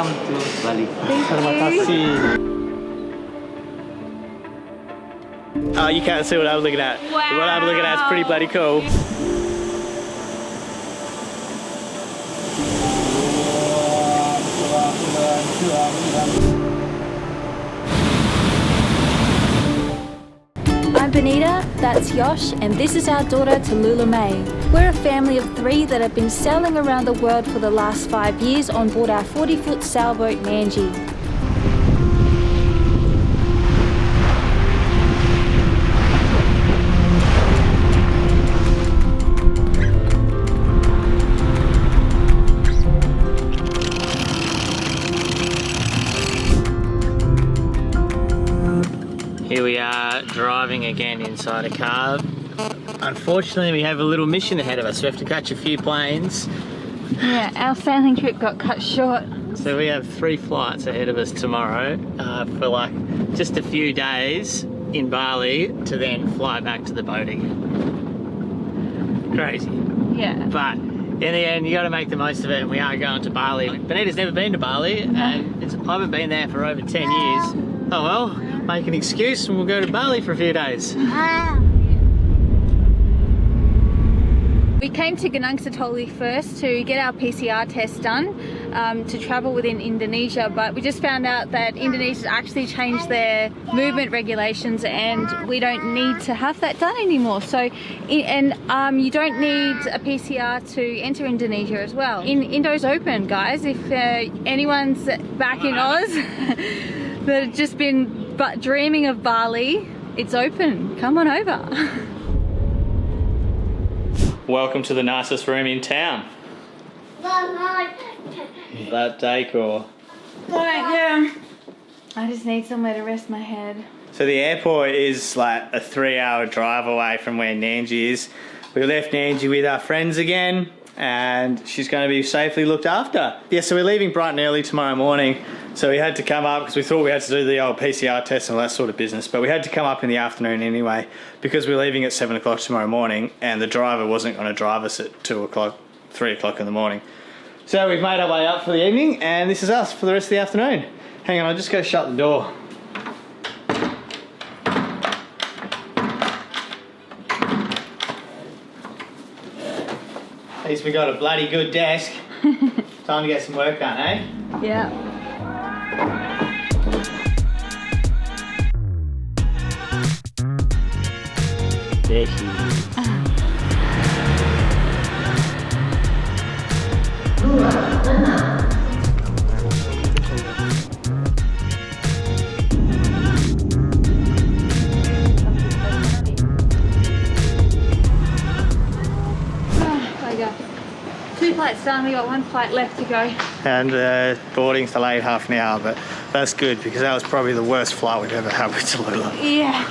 welcome to Bali. Thank you. Oh, you can't see what I'm looking at. Wow. What I'm looking at is pretty bloody cool. I'm Benita, that's Yosh, and this is our daughter Tallulah May. We're a family of 3 that have been sailing around the world for the last 5 years on board our 40-foot sailboat Nandji. Here we are driving again inside a car. Unfortunately, we have a little mission ahead of us. We have to catch a few planes. Yeah, our sailing trip got cut short. So we have 3 flights ahead of us tomorrow for like just a few days in Bali to then fly back to the boat again. Crazy. Yeah. But in the end, you got to make the most of it, and we are going to Bali. Benita's never been to Bali, and I haven't been there for over 10 years. Oh well, make an excuse and we'll go to Bali for a few days. We came to Gunung Sitoli first to get our PCR test done to travel within Indonesia, but we just found out that Indonesia's actually changed their movement regulations and we don't need to have that done anymore. So, you don't need a PCR to enter Indonesia as well. Indo's open, guys. If anyone's back in Oz that have just been dreaming of Bali, it's open. Come on over. Welcome to the nicest room in town. That decor. Yeah. I just need somewhere to rest my head. So the airport is like a 3-hour drive away from where Nandji is. We left Nandji with our friends again, and she's going to be safely looked after. Yeah, so we're leaving bright and early tomorrow morning. So we had to come up because we thought we had to do the old PCR test and all that sort of business, but we had to come up in the afternoon anyway because we're leaving at 7 o'clock tomorrow morning and the driver wasn't going to drive us at 2 o'clock, 3 o'clock in the morning. So we've made our way up for the evening and this is us for the rest of the afternoon. Hang on, I'll just go shut the door. At least we got a bloody good desk. Time to get some work done, eh? Yeah. There she is. I got 2 flights done, we got 1 flight left to go. And boarding's delayed half an hour, but that's good because that was probably the worst flight we've ever had with Tallulah. Yeah.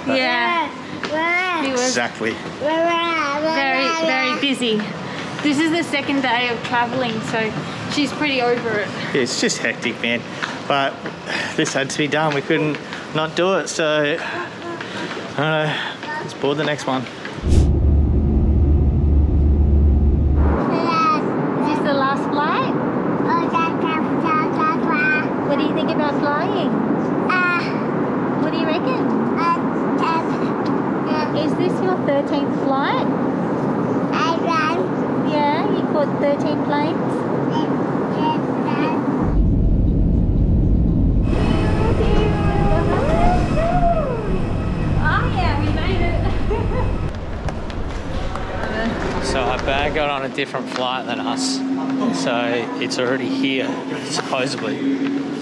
Yeah. It was Exactly. very, very busy. This is the 2nd day of traveling, so she's pretty over it. It's just hectic, man. But this had to be done. We couldn't not do it, so I don't know. Let's board the next one. Is this the last flight? What do you think about flying? What do you reckon? Is this your 13th flight? Yeah, you caught 13 planes? Oh yeah, we made it. So our bag got on a different flight than us. So it's already here, supposedly.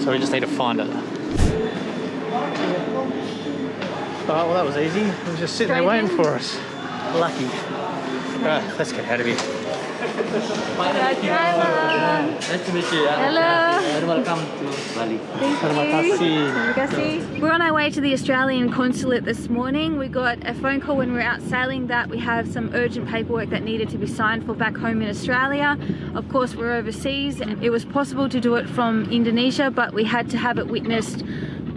So we just need to find it. Oh, well, that was easy. It was just sitting there waiting for us. Lucky. Right, let's get out of here. Nice to meet you. Hello. Welcome to Bali. Thank you. We're on our way to the Australian Consulate this morning. We got a phone call when we were out sailing that we have some urgent paperwork that needed to be signed for back home in Australia. Of course, we're overseas and it was possible to do it from Indonesia, but we had to have it witnessed.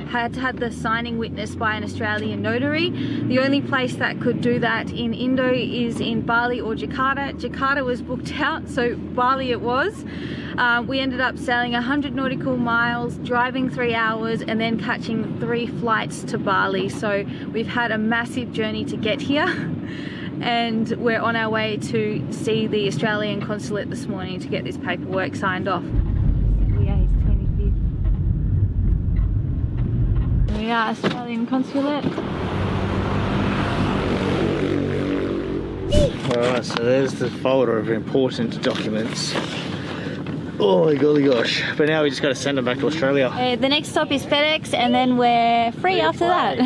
Had to have the signing witnessed by an Australian notary. The only place that could do that in Indo is in Bali or Jakarta. Jakarta was booked out, so Bali it was. We ended up sailing 100 nautical miles, driving 3 hours, and then catching 3 flights to Bali. So we've had a massive journey to get here. And we're on our way to see the Australian Consulate this morning to get this paperwork signed off. We are Australian Consulate. Alright, so there's the folder of important documents. Oh my golly gosh. But now we just got to send them back to Australia. The next stop is FedEx, and then we're free after that.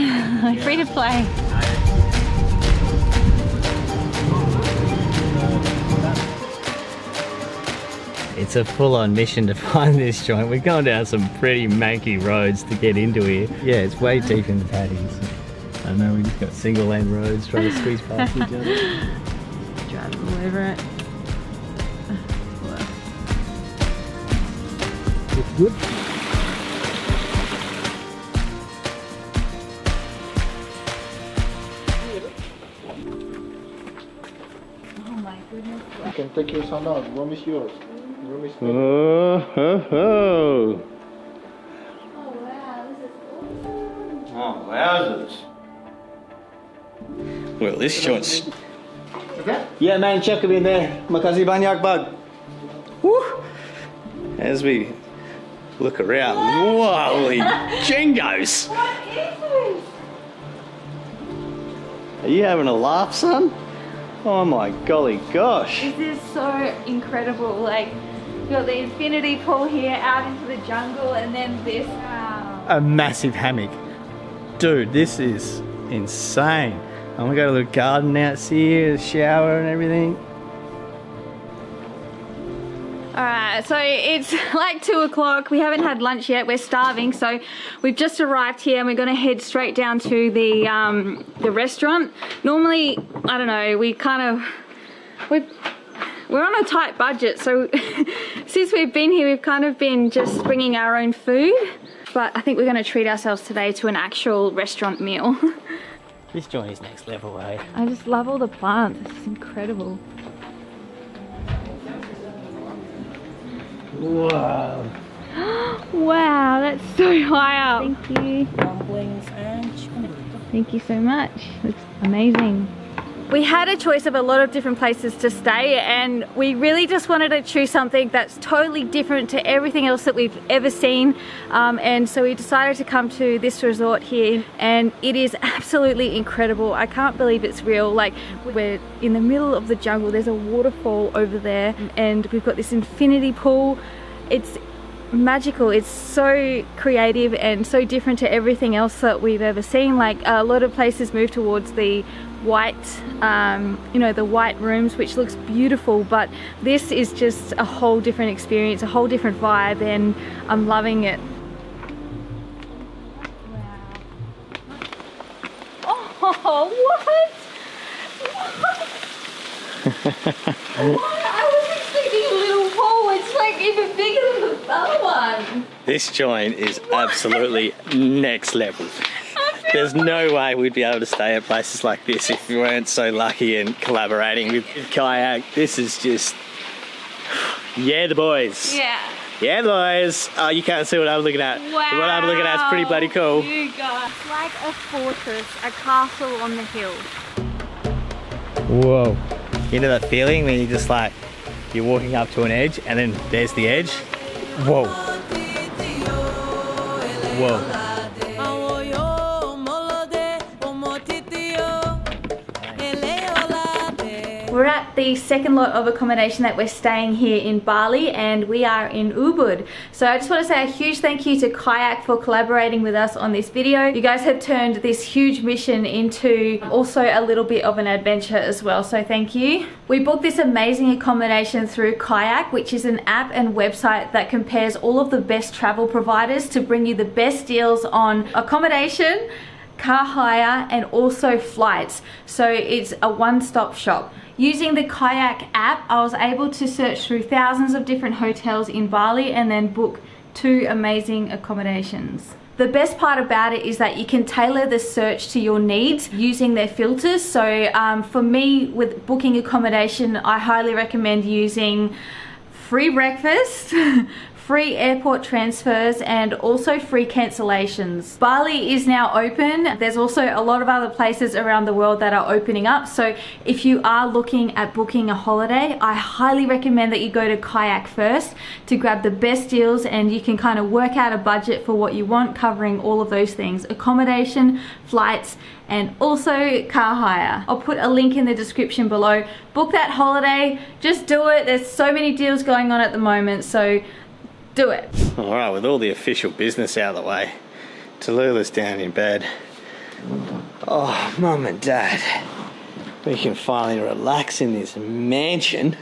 Free to play. It's a full-on mission to find this joint. We're going down some pretty manky roads to get into here. Yeah, it's way deep in the paddies. I know we just got single lane roads trying to squeeze past each other. Drive all over it. It's good. Oh my goodness. You can take your son out. Room is yours. Room is Oh, ho, ho. Oh wow, this is awesome. Oh, wowzers. Well, this joint's... Yeah, man, chuck him in there. Makasih banyak, bud. Woo! As we look around, holy jingos! What is this? Are you having a laugh, son? Oh my golly gosh. This is so incredible. Like, you've got the infinity pool here out into the jungle, and then this. Wow. A massive hammock. Dude, this is insane. And we got a little garden out here, a shower and everything. Alright, so it's like 2 o'clock. We haven't had lunch yet. We're starving, so we've just arrived here and we're going to head straight down to the restaurant. Normally, I don't know, we're on a tight budget, so since we've been here, we've kind of been just bringing our own food. But I think we're going to treat ourselves today to an actual restaurant meal. This joint is next level, eh? I just love all the plants. It's incredible. Wow. Wow, that's so high up. Thank you. Dumplings and chicken. Thank you so much. Looks amazing. We had a choice of a lot of different places to stay, and we really just wanted to choose something that's totally different to everything else that we've ever seen. And so we decided to come to this resort here, and it is absolutely incredible. I can't believe it's real. Like, we're in the middle of the jungle. There's a waterfall over there, and we've got this infinity pool. It's magical. It's so creative and so different to everything else that we've ever seen. Like, a lot of places move towards the white, you know, the white rooms, which looks beautiful, but this is just a whole different experience, a whole different vibe, and I'm loving it. Wow. Oh, what? I was expecting a little pool. It's like even bigger than the other one. This joint is absolutely next level. There's no way we'd be able to stay at places like this if we weren't so lucky and collaborating with Kayak. This is just... Yeah, the boys. Yeah. Yeah, the boys. Oh, you can't see what I'm looking at. Wow. What I'm looking at is pretty bloody cool. You guys. It's like a fortress, a castle on the hill. Whoa. You know that feeling when you just like, you're walking up to an edge and then there's the edge? Whoa. Whoa. We're at the second lot of accommodation that we're staying here in Bali, and we are in Ubud. So I just want to say a huge thank you to Kayak for collaborating with us on this video. You guys have turned this huge mission into also a little bit of an adventure as well, so thank you. We booked this amazing accommodation through Kayak, which is an app and website that compares all of the best travel providers to bring you the best deals on accommodation, car hire, and also flights. So it's a one-stop shop. Using the Kayak app, I was able to search through thousands of different hotels in Bali and then book 2 amazing accommodations. The best part about it is that you can tailor the search to your needs using their filters. So for me, with booking accommodation, I highly recommend using free breakfast, free airport transfers, and also free cancellations. Bali is now open. There's also a lot of other places around the world that are opening up. So if you are looking at booking a holiday, I highly recommend that you go to Kayak first to grab the best deals, and you can kind of work out a budget for what you want, covering all of those things: accommodation, flights, and also car hire. I'll put a link in the description below. Book that holiday, just do it. There's so many deals going on at the moment, so do it. All right, with all the official business out of the way, Tallulah's down in bed. Oh, Mum and Dad, we can finally relax in this mansion.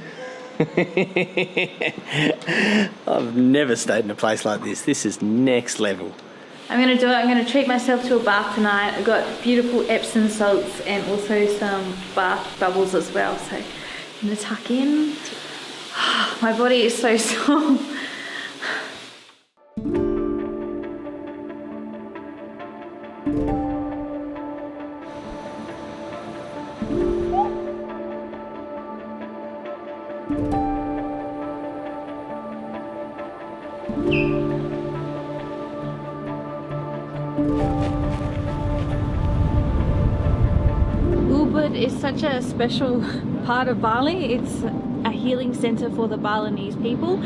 I've never stayed in a place like this. This is next level. I'm gonna do it. I'm gonna treat myself to a bath tonight. I've got beautiful Epsom salts and also some bath bubbles as well. So I'm gonna tuck in. My body is so sore. Ubud is such a special part of Bali. It's a healing center for the Balinese people.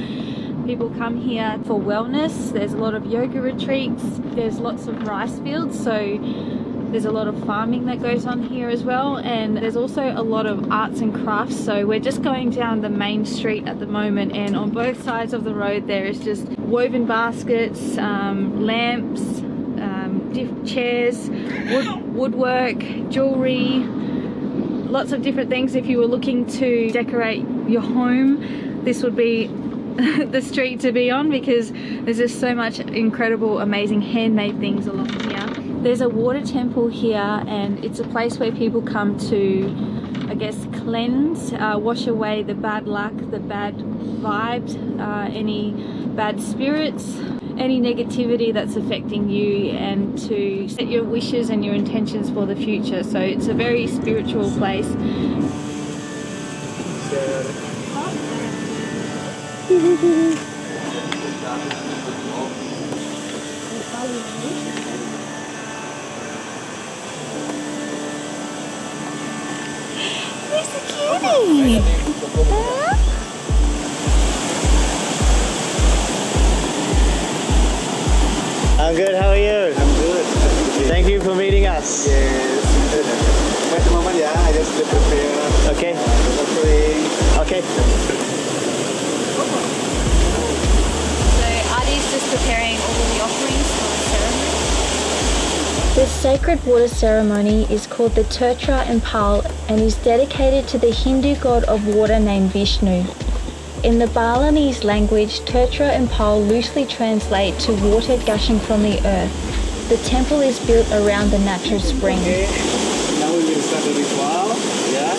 People come here for wellness. There's a lot of yoga retreats. There's lots of rice fields, so there's a lot of farming that goes on here as well. And there's also a lot of arts and crafts. So we're just going down the main street at the moment, and on both sides of the road there is just woven baskets, lamps, chairs, woodwork, jewelry, lots of different things. If you were looking to decorate your home, this would be the street to be on, because there's just so much incredible, amazing handmade things along here. There's a water temple here, and it's a place where people come to, I guess, cleanse, wash away the bad luck, the bad vibes, any bad spirits, any negativity that's affecting you, and to set your wishes and your intentions for the future. So it's a very spiritual place. Where's the kitty? I'm good, how are you? I'm good. Thank you for meeting us. Yes. Wait a moment, yeah. I just prepare. Okay. Okay. So Adi's just preparing all of the offerings for the ceremony. This sacred water ceremony is called the Tirta Empul and is dedicated to the Hindu god of water named Vishnu. In the Balinese language, Tirta Empul loosely translates to water gushing from the earth. The temple is built around the natural spring. Okay. Now we will start the ritual. Yeah.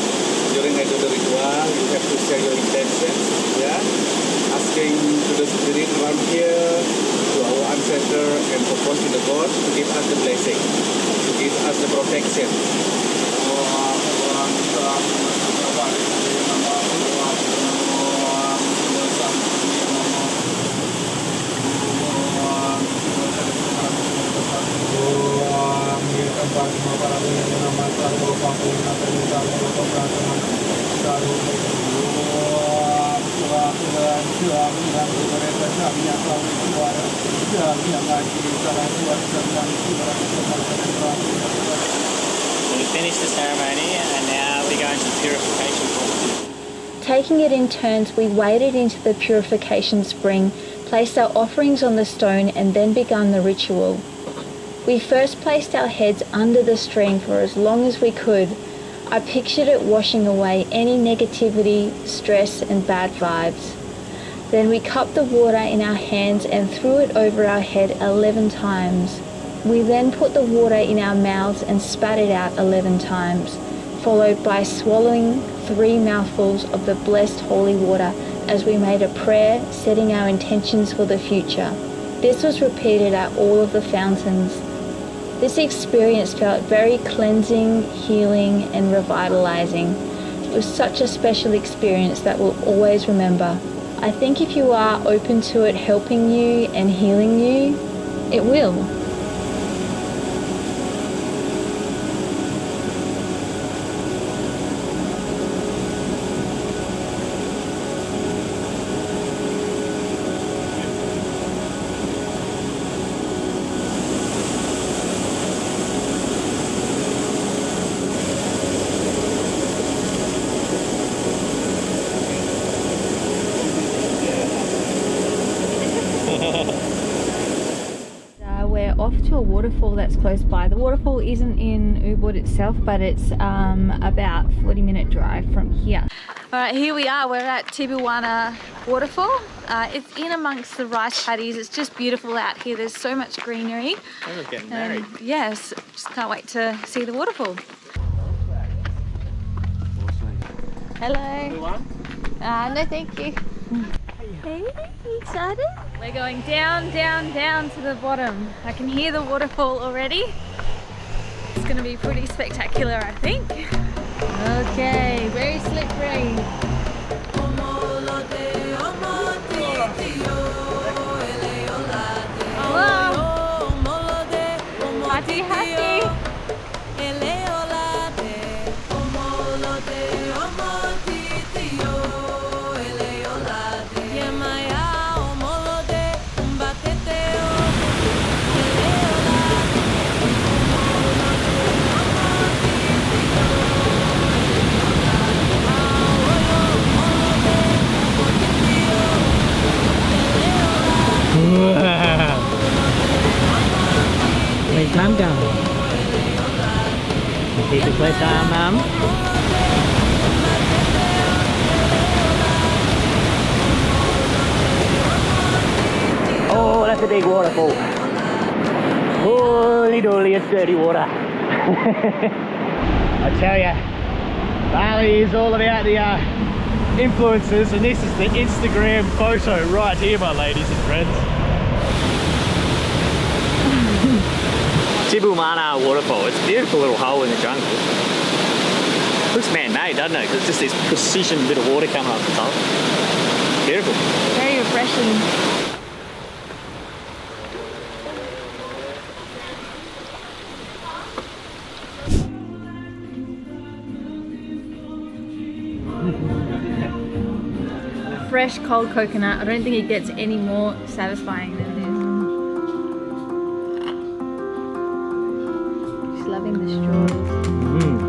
During I do the ritual, you have to share your intentions. Yeah. Asking to the spirit around here, to our ancestor, and propose to the God to give us the blessing, to give us the protection. So we finished the ceremony and now we're going to the purification pool. Taking it in turns, we waded into the purification spring, placed our offerings on the stone, and then begun the ritual. We first placed our heads under the stream for as long as we could. I pictured it washing away any negativity, stress, and bad vibes. Then we cupped the water in our hands and threw it over our head 11 times. We then put the water in our mouths and spat it out 11 times, followed by swallowing 3 mouthfuls of the blessed holy water as we made a prayer setting our intentions for the future. This was repeated at all of the fountains. This experience felt very cleansing, healing, and revitalizing. It was such a special experience that we'll always remember. I think if you are open to it helping you and healing you, it will. We're off to a waterfall that's close by. The waterfall isn't in Ubud itself, but it's about 40-minute drive from here. Alright, here we are. We're at Tibumana waterfall. It's in amongst the rice paddies. It's just beautiful out here. There's so much greenery. We're getting married. Yes, just can't wait to see the waterfall. Hello. No, thank you. Hey, you excited? We're going down, down, down to the bottom. I can hear the waterfall already. It's going to be pretty spectacular, I think. Okay, very slippery. Hello. Hati hati. Where's Mum going? Keep it close down, Mum. Oh, that's a big waterfall. Holy dooly, it's dirty water. I tell ya, Bali is all about the influencers, and this is the Instagram photo right here, my ladies and friends. Tibumana waterfall. It's a beautiful little hole in the jungle. Looks man-made, doesn't it? 'Cause it's just this precision bit of water coming off the top. Beautiful. Very refreshing. Fresh cold coconut. I don't think it gets any more satisfying than this. Just loving the straws.